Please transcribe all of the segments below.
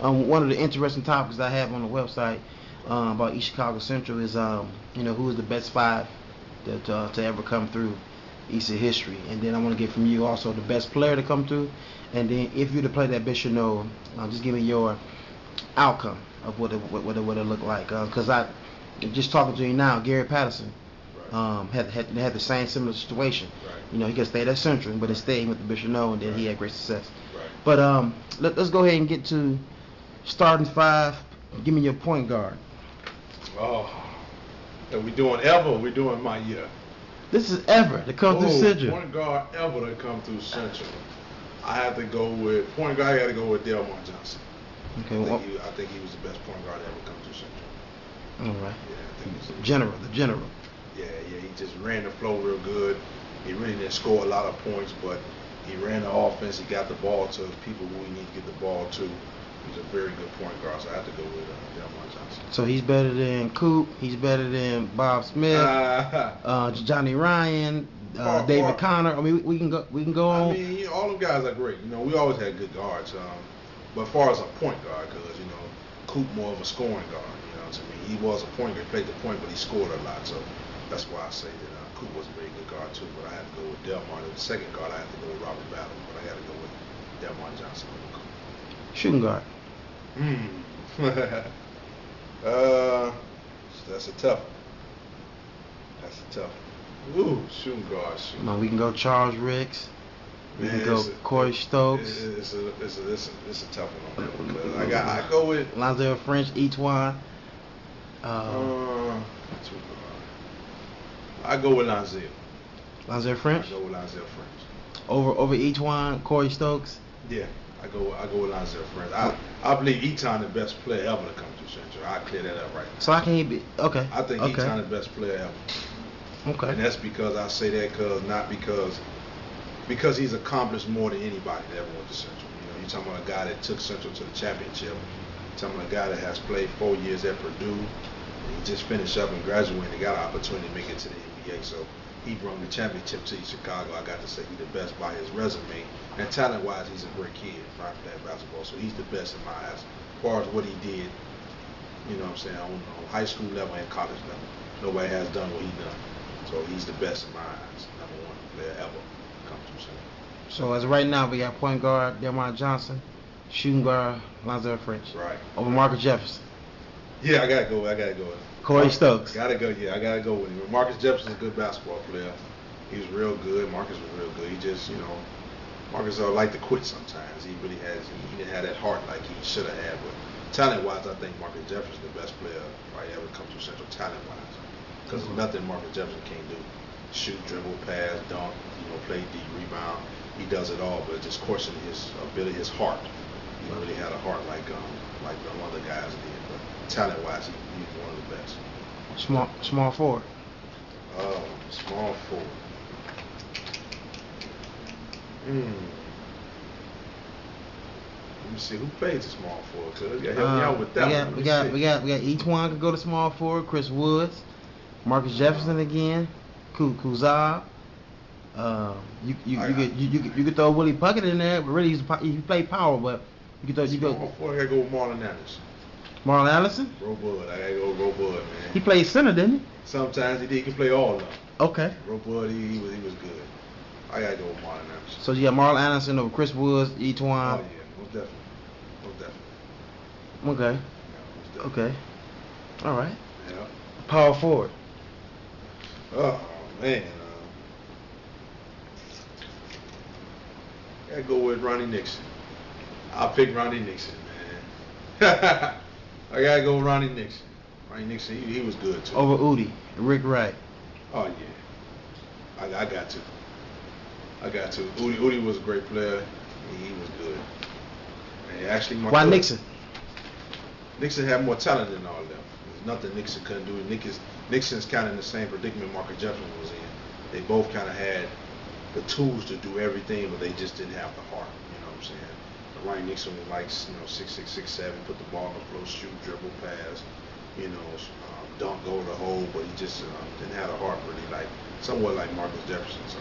One of the interesting topics I have on the website about East Chicago Central is who is the best five to ever come through Eastern history, and then I want to get from you also the best player to come through, and then if you're to play that Bishop Noel, just give me your outcome of what it looked like. Because I just talking to you now, Gary Patterson Right. had the same similar situation. Right. He could stay at Central, but instead with the Bishop Noel, and then he Right. had great success. Right. But let's go ahead and get to starting five. Give me your point guard. Oh, are we doing ever? Or we doing my year? This is ever to come through Central. Point guard ever to come through Central. I have to go with point guard. I got to go with Delmar Johnson. Okay, I think he was the best point guard that ever come through Central. all right. Yeah, I think he's The general. Yeah, he just ran the flow real good. He really didn't score a lot of points, but he ran the offense. He got the ball to people who he need to get the ball to. He's a very good point guard, so I have to go with Delmar Johnson. So he's better than Coop. He's better than Bob Smith, Johnny Ryan, David Connor. I mean, we can go. We can go on. I mean, all them guys are great. We always had good guards. But as far as a point guard, because Coop more of a scoring guard. To me, he was a point guard. He played the point, but he scored a lot. So that's why I say that Coop was a very good guard too. But I had to go with Delmar. The second guard, I had to go with Robert Battle, but I got to go with Delmar Johnson over Coop. Shooting guard. That's a tough one. That's a tough one. Ooh, shooting guard. We can go Charles Ricks. We can go Corey Stokes. It's a tough one on that one. I go with Lonzo French, Etuan. I go with Lonzo. Lonzo French. I go with Lonzo French. Over Etuan, Corey Stokes. Yeah, I go with Lonzo French. I believe Etuan the best player ever to come through Central. I clear that up right now. So I can be okay. I think Etuan the best player ever. Okay. And that's because I say that because he's accomplished more than anybody that ever went to Central. You're talking about a guy that took Central to the championship. You're talking about a guy that has played 4 years at Purdue. And he just finished up and graduated and got an opportunity to make it to the NBA. So he brought the championship to Chicago. I got to say he's the best by his resume. And talent-wise, he's a great kid trying to play basketball. So he's the best in my eyes as far as what he did, on high school level and college level. Nobody has done what he done. So he's the best in my eyes. Number one player ever come through Central. So as of right now, we got point guard Delmar Johnson, shooting guard Lonzo French. Right. Over Marcus Jefferson. Yeah, I gotta go with him. Corey Stokes. I gotta go with him. Marcus Jefferson's a good basketball player. He was real good. Marcus was real good. He just, Marcus liked to quit sometimes. He didn't have that heart like he should have had. But talent-wise, I think Marcus Jefferson's the best player right ever come through Central talent-wise. Because there's nothing Marcus Jefferson can't do. Shoot, dribble, pass, dunk, play deep, rebound. He does it all, but just questioning his ability, his heart. He really had a heart like the other guys did. But talent-wise, he's one of the best. Small forward. Small forward. Let me see who plays the small forward. Cause you gotta help me out with that one. We got Etuan could go to small forward. Chris Woods, Marcus Jefferson again, Kuzab. You could throw Willie Puckett in there, but really he played power. But you could throw small forward. I gotta go with Marlon Anderson. Marlon Allison? Roe Bud. I gotta go with Roe Bud, man. He played center, didn't he? Sometimes he did. He can play all of them. Okay. Roe Bud, he was good. I gotta go with Marlon Anderson. So you got Marlon Anderson over Chris Woods, Etuan. Oh yeah, most definitely. Okay. Yeah, most definitely. Okay. All right. Yeah. Power forward. Oh man. I gotta go with Ronnie Nixon. I'll pick Ronnie Nixon, man. I gotta go with Ronnie Nixon. Ronnie Nixon, he was good too. Over Udi, Rick Wright. Oh yeah. I got to. Udi was a great player. He was good. And actually, why Nixon? Nixon had more talent than all of them. There's nothing Nixon couldn't do. Nixon's kind of in the same predicament Marcus Jefferson was in. They both kind of had the tools to do everything, but they just didn't have the heart. You know what I'm saying? But Ryan Nixon was like 6'6", 6'7", put the ball in the flow, shoot, dribble, pass, dunk, go to the hole, but he just didn't have a heart really somewhat like Marcus Jefferson. So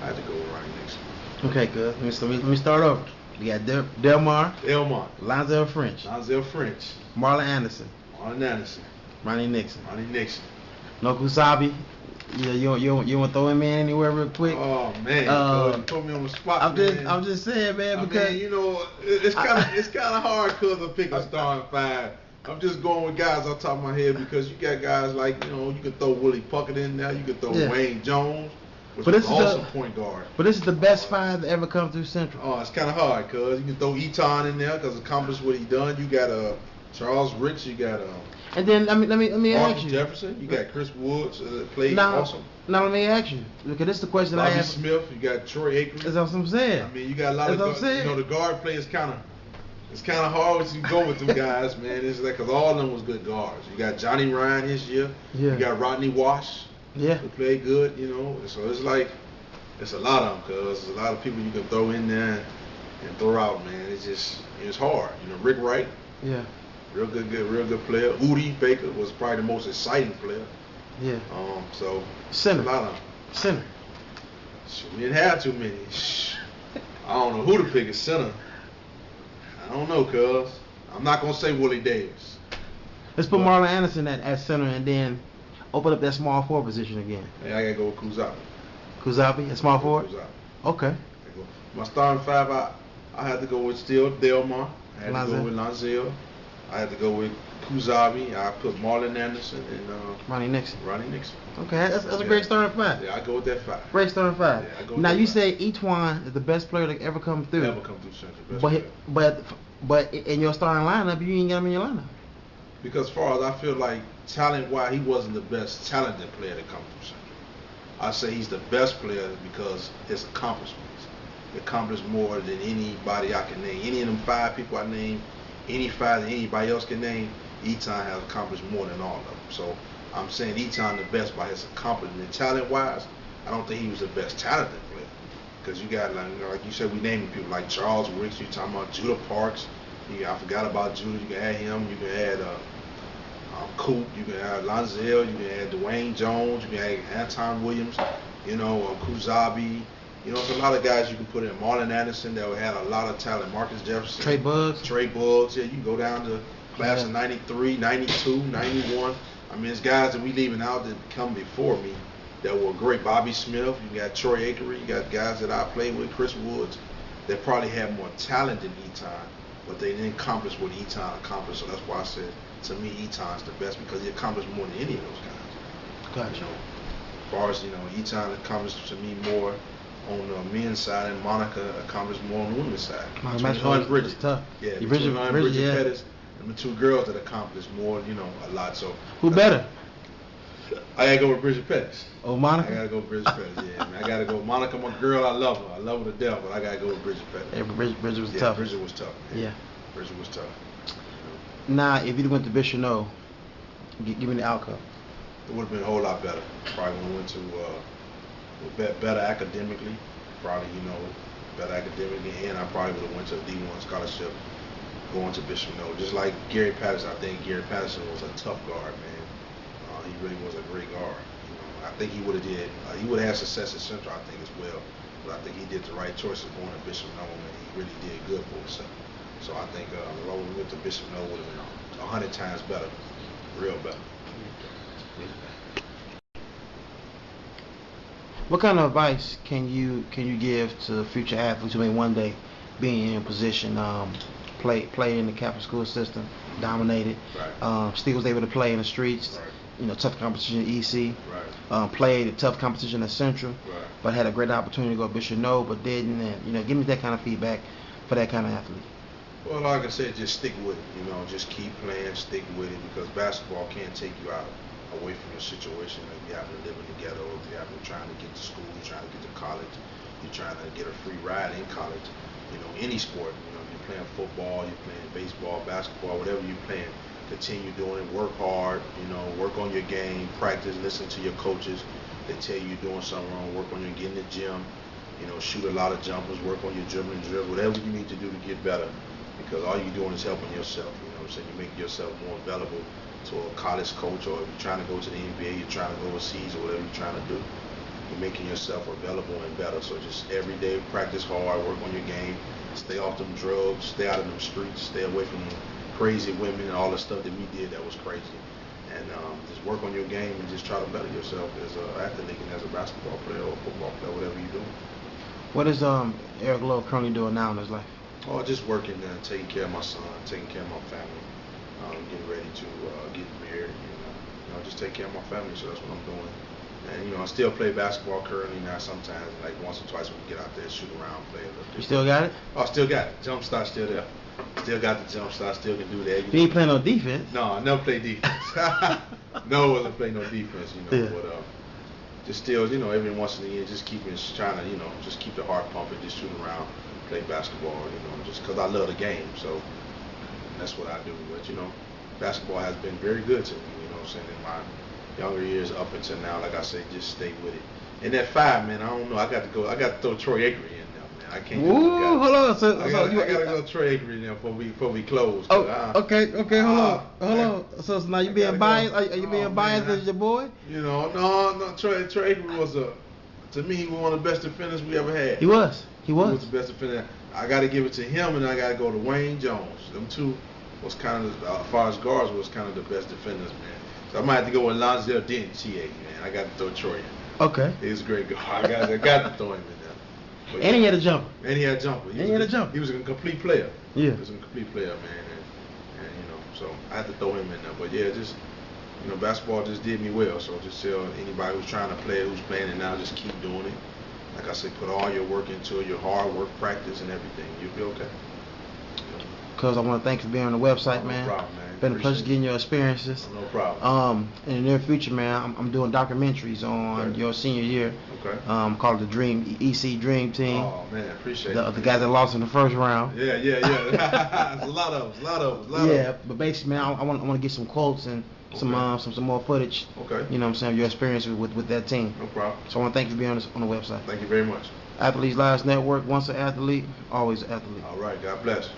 I had to go with Ryan Nixon. Okay, good. Let me start over. We got Delmar, Elmont, Lonzel French, Lonzel French, Marlon Anderson, Marlon Anderson, Ronnie Nixon. Ronnie Nixon. No Kusabi. You want to throw him in anywhere real quick? Oh man, you put me on the spot. I'm just saying, man, because I mean, it's kind of hard because I pick a starting five. I'm just going with guys off the top of my head because you got guys like you can throw Willie Puckett in there. You can throw Wayne Jones, which is also point guard. But this is the best five to ever come through Central. Oh, it's kind of hard because you can throw Eton in there because accomplished what he done. You got Charles Ricks. You got and then let me ask you. Jefferson. You got Chris Woods played awesome. Now let me ask you because this is the question Bobby I have. Smith. You got Troy Aikman. That's what I'm saying. I mean, you got a lot of the guard players It's kind of hard when you go with them guys, man. It's like because all of them was good guards. You got Johnny Ryan this year. Yeah. You got Rodney Wash. Yeah. Who played good, So it's like it's a lot of them because there's a lot of people you can throw in there and throw out, man. It's hard. Rick Wright. Yeah. Real good player. Udi Baker was probably the most exciting player. Yeah. So center. A lot of them. Center. We didn't have too many. I don't know who to pick as center. I don't know, cuz. I'm not going to say Willie Davis. Let's put Marlon Anderson at center and then open up that small forward position again. Yeah, I got to go with Kuzabi. Kuzabi at small forward? Kuzabi. Okay. My starting five, I had to go with still Delmar. I had to go with Lonzel. I had to go with Kuzabi. I put Marlon Anderson and Ronnie Nixon. Okay, that's a great starting five. Yeah, I go with that five. Great starting five. Yeah, I go with now that you five. say Etwan is the best player to ever come through. Never come through Central. But in your starting lineup, you ain't got him in your lineup. Because as far as I feel like talent-wise, he wasn't the best talented player to come through Central. I say he's the best player because his accomplishments. He accomplished more than anybody I can name. Any of them five people I named, any five that anybody else can name, Eton has accomplished more than all of them. So I'm saying Eton the best by his accomplishment. Talent-wise, I don't think he was the best talented player. Because you got, like you said, we naming people like Charles Ricks. You talking about Judah Parks. I forgot about Judah. You can add him. You can add Coop. You can add Lonzel. You can add Dwayne Jones. You can add Anton Williams. Kuzabi. There's a lot of guys you can put in. Marlon Anderson that had a lot of talent. Marcus Jefferson. Trey Bugs. Yeah, you can go down to class of 93, 92, 91. I mean, it's guys that we leaving out that come before me that were great. Bobby Smith. You got Troy Aikman. You got guys that I played with. Chris Woods. That probably had more talent than Eton, but they didn't accomplish what Eton accomplished. So that's why I said, to me, Eton's the best because he accomplished more than any of those guys. Gotcha. As far as, Eton accomplished to me more on the men's side, and Monica accomplished more on the women's side. Bridget. Tough. Yeah, Bridget Pettis, and the two girls that accomplished more, a lot. So who better? I gotta go with Bridget Pettis. Oh, Monica? I gotta go with Bridget Pettis, yeah. Man, I gotta go. Monica, my girl, I love her. I love her to death, but I gotta go with Bridget Pettis. Yeah, Bridget was tough. Bridget was tough. Yeah. Bridget was tough. Now, if you'd went to Bishop Lowe, give me the outcome. It would have been a whole lot better. Probably would have went to better academically. Probably, better academically, and I probably would have went to a D1 scholarship going to Bishop Lowe. Just like Gary Patterson, I think Gary Patterson was a tough guard, man. He really was a great guard. I think he would have he would have had success at Central, I think, as well. But I think he did the right choices going to Bishop Lowe, and he really did good for himself. So I think Lowe went to Bishop Lowe would have been 100 times better, real better. What kind of advice can you give to future athletes who may one day be in a position, play in the Catholic school system, dominated, right. Still was able to play in the streets, right. Tough competition at EC, right. Played a tough competition at Central, right. but had a great opportunity to go to Bishop Lowe, but didn't. And, give me that kind of feedback for that kind of athlete. Well, like I said, just stick with it. Just keep playing, stick with it, because basketball can't take you out away from your situation. Like you happen to live in the ghetto, if you happen to trying to get to school, you're trying to get to college, you're trying to get a free ride in college. Any sport. You're playing football, you're playing baseball, basketball, whatever you're playing. Continue doing it. Work hard. Work on your game. Practice. Listen to your coaches. They tell you you're doing something wrong. Work on your getting in the gym. Shoot a lot of jumpers. Work on your dribbling, whatever you need to do to get better. Because all you're doing is helping yourself. So you make yourself more available to a college coach, or if you're trying to go to the NBA, you're trying to go overseas, or whatever you're trying to do. You're making yourself available and better. So just every day practice hard, work on your game, stay off them drugs, stay out of them streets, stay away from crazy women and all the stuff that we did that was crazy. And just work on your game and just try to better yourself as an athlete and as a basketball player or football player, whatever you're doing. What is Eric Lowe currently doing now in his life? Oh, just working and taking care of my son, taking care of my family, getting ready to get married, and just take care of my family. So that's what I'm doing. And I still play basketball currently now. Sometimes, like once or twice, we get out there, shoot around, play a little bit. You still got it? Oh, still got it. Jump start still there. Still got the jump start. Still can do that. You ain't playing no defense. No, I never play defense. No, I wasn't playing no defense. Yeah. But just still, every once in a year, just keeping trying to, just keep the heart pumping, just shoot around, play basketball, just because I love the game. So that's what I do. But basketball has been very good to me. I'm saying, in my younger years up until now, like I say, just stay with it. And that 5, man, I don't know. I got to throw Troy Aikry in there, man. I can't. Ooh, hold on. I got to go Troy Aikry in there before we close. Oh, okay, hold on. So now you being biased? Are you being biased as your boy? No. Troy Aikry was to me, he was one of the best defenders we ever had. He was. He was the best defender. I got to give it to him, and I got to go to Wayne Jones. Them two was kind of, as far as guards, was kind of the best defenders, man. So I might have to go with Lonzel Dent, T.A., man. I got to throw Troy in. Okay. He was a great guard. I got to throw him in there. But and he had a jumper. He was a complete player. Yeah. He was a complete player, man. And so I had to throw him in there. But yeah, just basketball just did me well. So just tell anybody who's trying to play it, who's playing it now, just keep doing it. Like I said, put all your work into it, your hard work, practice, and everything. You'll be okay. Cuz I want to thank you for being on the website, man. No problem, man. Been a pleasure getting your experiences. No problem. In the near future, man, I'm doing documentaries on your senior year. Okay. Called the EC Dream Team. Oh man, appreciate it. The guys that lost in the first round. Yeah. There's a lot of them. Yeah, but basically, man, I want to get some quotes and some more footage. Okay. You know what I'm saying? Your experience with that team. No problem. So I want to thank you for being on the website. Thank you very much. Athletes Lives Network. Once an athlete, always an athlete. All right. God bless.